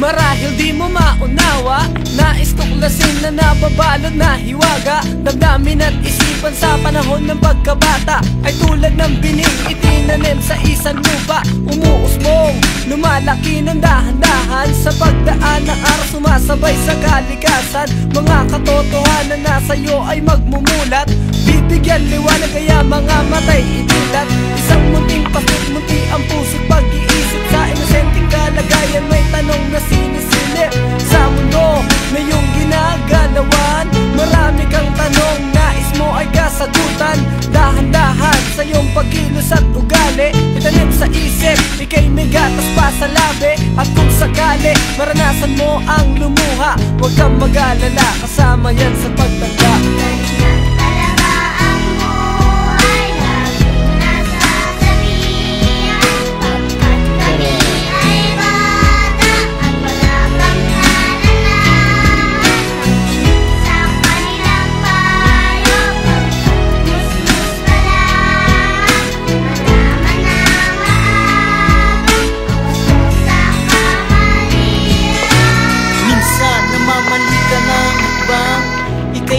Marahil di mo maunawa, nais tuklasin na nababalot na hiwaga. Damdamin at isipan sa panahon ng pagkabata ay tulad ng bining itinanim sa isang lupa. Umuusbong, lumalaki ng dahan-dahan sa pagdaan ng araw, sumasabay sa kalikasan. Mga katotohanan na sa'yo ay magmumulat, bibigyan liwanag kaya mga matay itilat. Isang munting paslit-munti ang puso't pag-iisip sa inosenteng kalagayan. May tanong na sinisilip sa mundo na iyong ginagalawan. Marami kang tanong, nais mo ay kasagutan. Dahan-dahan sa iyong pagkilos at ugali, itanim sa isip, ika'y may gatas pa sa labi. At kung sakali maranasan mo ang lumuha, huwag kang mag-alala, kasama yan sa pagtanda.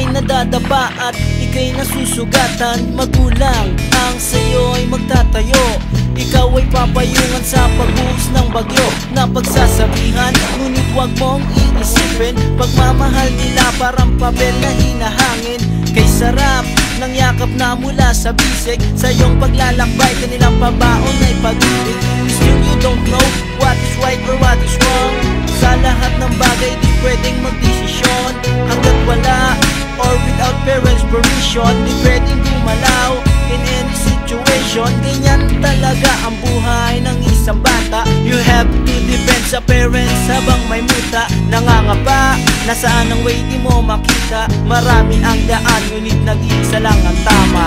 Nadadapa at ika'y nasusugatan. Magulang ang sa'yo ay magtatayo, ikaw ay papayungan sa pagbuhos ng bagyo na pagsasabihan. Ngunit huwag mong iisipin, pagmamahal nila parang papel na hinahangin. Kay sarap ng yakap na mula sa bisig, sa iyong paglalakbay kanilang pabaon ay pag-ibig. Still you don't know what is right or what is wrong. Sa lahat ng bagay di pwedeng magdesisyon hanggat wala or without parents' permission. Di pwedeng gumalaw in any situation. Ganyan talaga ang buhay ng isang bata. You have to depend sa parents habang may muta. Nangangapa, nasaan ang way di mo makita. Marami ang daan, ngunit nag-iisa lang ang tama.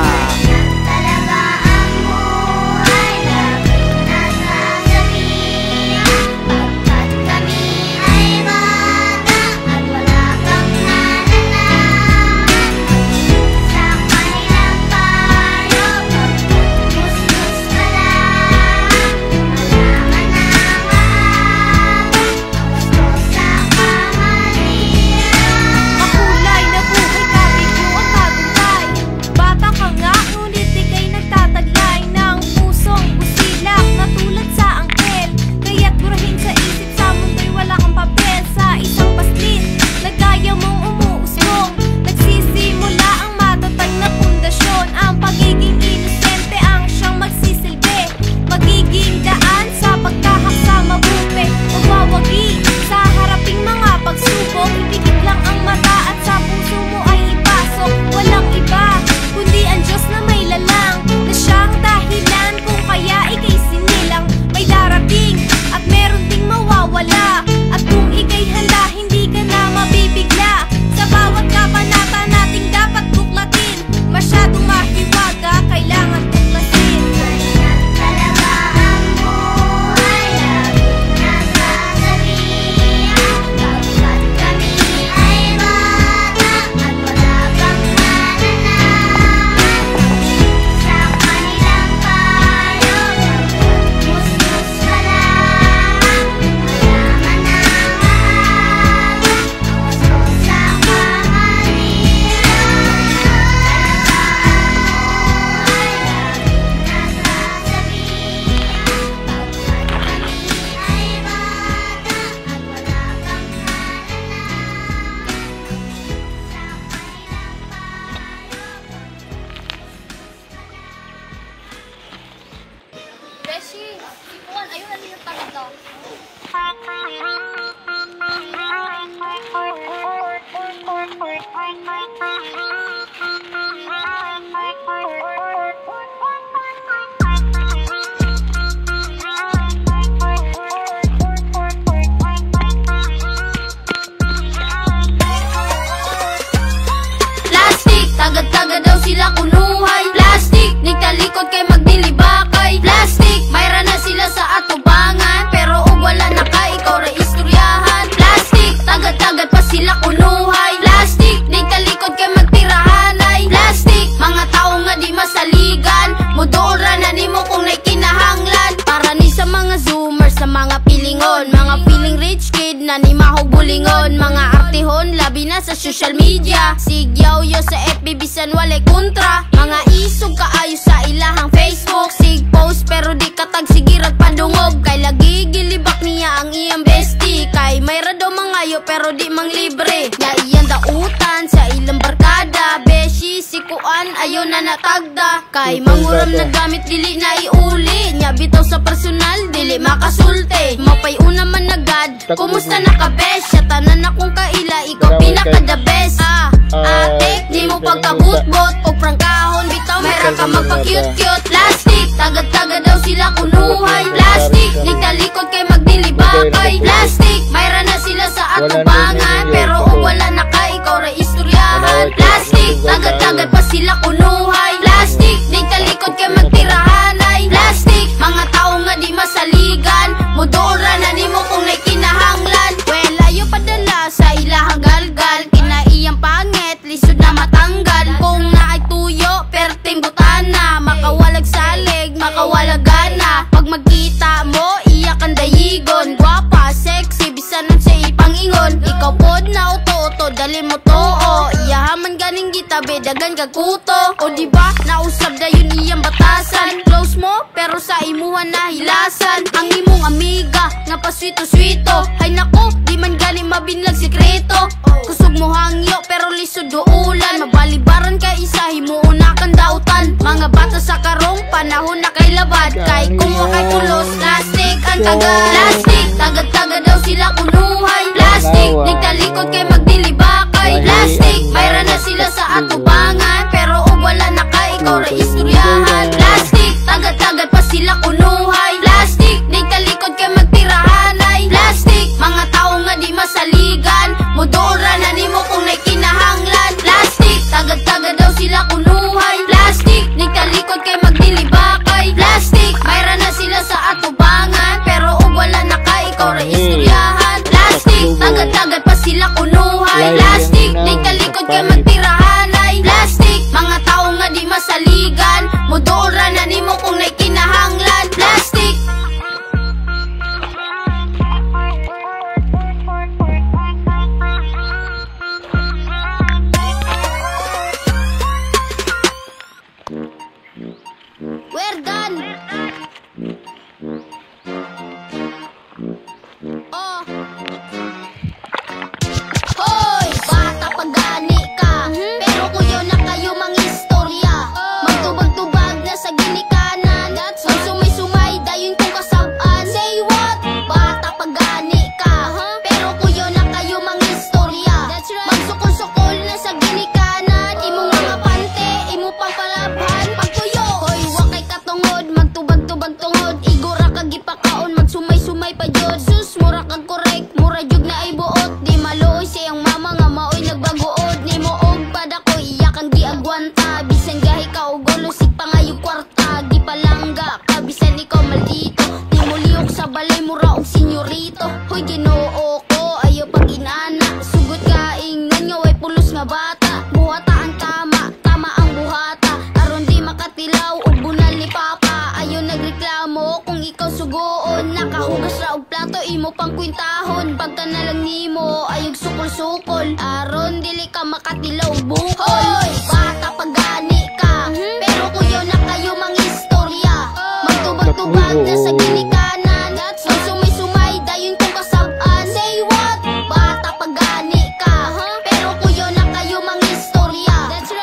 Tagad-tagad daw sila kunuhay. Plastic, nagtalikod kay magdilibakay. Plastic, mayra na sila sa atubangan, pero ug wala na ka, ikaw ra istoryahan. Plastic, tagad-tagad pa sila kunuhay. Plastic, nagtalikod kay magtirahanay. Plastic, mga tao nga di masaligan, mudoon ra na nimo kung na'y kinahanglan. Para ni sa mga zoomers, sa mga pilingon, mga feeling rich kids, Kapatid na ni mahog bulingon, mga artihon labi na sa social media. Sigyaw yo sa FB bisan walay kontra, mga isog kaayo sa ilahang Facebook. Sig post pero di katag sigirat padungog, kay lagi gilibak niya ang iyang bestie. Kay may rado mangayo pero di mang libre, ya iyang dautan sa ilang barkada. Beshi si kuan ayo na natagda, kay manguram na gamit dili na iuli. Nya bitaw sa personal dili makasulti, mapay una man nagad. Kumusta na ka best? Siya tanan akong kaila, ikaw pinaka the best. Ate, di mo pagkabut-bot o prangkahon, bitaw mera ka magpa-cute-cute. Plastic, tagad-tagad daw sila kunuhay. Plastic, nagtalikod kay magdilibakay. Plastic, mayra na sila sa atubangan, pero o wala na ka, ikaw ra istoryahan. Plastic, tagad-tagad pa sila kunuhay. Plastic, nagtalikod kay magtirahanay. Plastic, mga tao nga di masaligan, mudura na ni mo kung naikinahanglan. Well, ayo padala sa ilahang galgal, kinaiyang pangit, lisod na matanggal. Kung naay tuyo, perting butana, makawalag salig, makawalag gana. Pag magkita mo, iyak ang dayigon. Guwapa, sexy, bisan nun sa ipangingon. Ikaw pod na uto-uto, dali mo to, o iyahaman ganing gitabi, dagan kakuto. O diba, nausab da yun iyang batasan. Close mo, pero sa imuhan na hilasan. Ang imong amiga, nga paswito-swito. Hay nako, di man galing mabinlag sikreto. Kusog mo hangyo, pero lisod duulan. Mabalibaran ka isa, himuuna kang dautan. Mga bata sa karong, panahon na kay labad. Kay kung wakay tulos, plastic ang tagad. Plastic, tagad-tagad daw sila kunuhay. Plastic, nagtalikod kay magdilibakay. Plastic, mayra na sila sa atubangan, pero o wala na ka, ikaw ra istoryahan. Plastic, tagad-tagad pa sila kunuhay. Plastic, nagtalikod kay magtirahanay. Plastic, mga tao nga di masaligan, mudura na ni mo kung naikinahanglan. Plastic, tagad-tagad daw sila kunuhay. Plastic, nagtalikod kay magdilibakay. Plastic, mayra na sila sa atubangan, pero o wala na ka, ikaw ra istoryahan. Plastic, tagad-tagad pa sila kunuhay. Plastic, nagtalikod kay magtirahanay. Plastic, mga tao nga di masaligan, mudura na ni mo kung naikinahanglan. Plastic. We're done. Oh. Hoy, bata pagani ka, pero kuyo na kayo mang istorya. Magtubag-tubag na sa ginikanan, sumay-sumay dayon kung kasab-an. Say what? Bata pagani ka, pero kuyo na kayo mang istorya. Magsukol-sukol na sa ginikanan, imong mga pante, imo pang palabhan. Pagtuyo, hoy, wakay katungod, magtubag-tubag tungod. Igora kag gipakaon, magsumay-sumay pa jud. Sus, mura kag korek, mura jud na ay buot. Di maluoy siyang mama nga maoy nagbaguod. Ni mo og padako, iyak ang giagwanta. Bisan gahi ka og ulusig pangayo kwarta. Di palangga ka, bisan ikaw maldito. Di mo liyok sa balay, mura og senyorito. Hoy, Ginoo ko, ayo pag inana. Sugod ka ingnan nga way pulos nga bata. Buhata ang tama, tama ang buhata. Aron di makatilaw og bunal ni papa. Ayo nagreklamo kung ikaw sugoon. Nakahugas ra og plato, imo pang kwintahon. Pagka na lang nimo, ayog sukol-sukol. Aron dili ka makatilaw og bukol. Hoy, bata pagani ka, pero kuyo na kayo mang istorya. Magtubag-tubag na sa ginikanan, sumay-sumay dayon kung kasab-an. Say what? Bata pagani ka, pero kuyo na kayo mang istorya.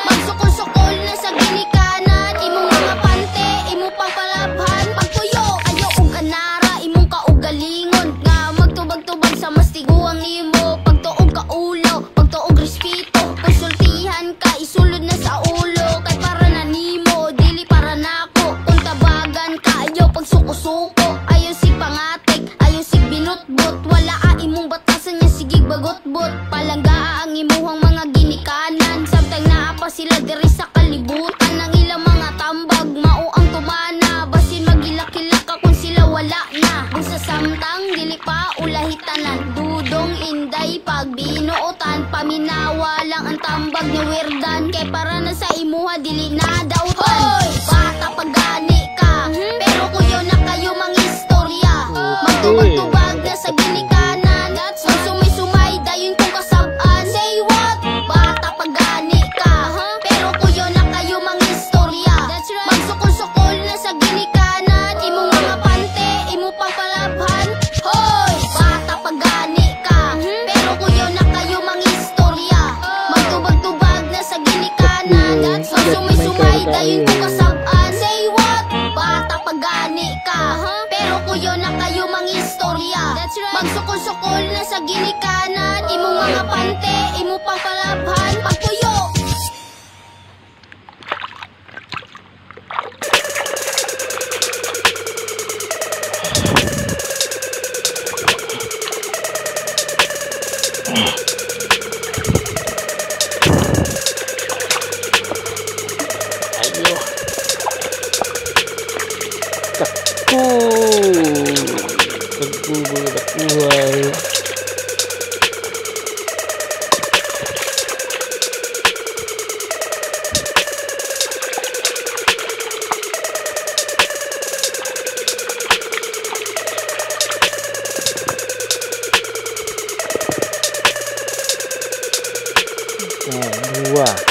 Magsukol-sukol na sa ginikanan, imong mga pante, imo pang palabhan. Pagtuyo, ayo og anara, imong kaugalingon. Nga magtubag-tubag sa mastiguang nimo. Pagtuog ka ulo, pagtuog respeto. Konsultihan ka, isulod na sa ulo. Kay para na nimo, dili para nako. Kung tabagan ka, ayo pagsuko-suko. Ayo sig pangatik, ayo sig binutbot. Wala a imong batasan niya sigig bagot-bot. Palangga ang imuhang mga ginikanan. Samtang naa pa sila diri sa kalibutan. Ang ilang mga tambag, mao ang tumana. Basin magilak-kilak ka kung sila wala na. Kung sa samtang, dili pa ulahitanan. Dudong inday pag binuotan. Paminawa lang ang tambag ni Werdan. Kay para na sa imuha, dili na dautan. Hoy, bata pagani ka, pero kuyo na kayo mang istorya. Magtubag-tubag na sa ginikanan, ginikanan, imong mga pante, imo pang palabhan, pagpuyo. Ayo. Takku. Buhay. Dua.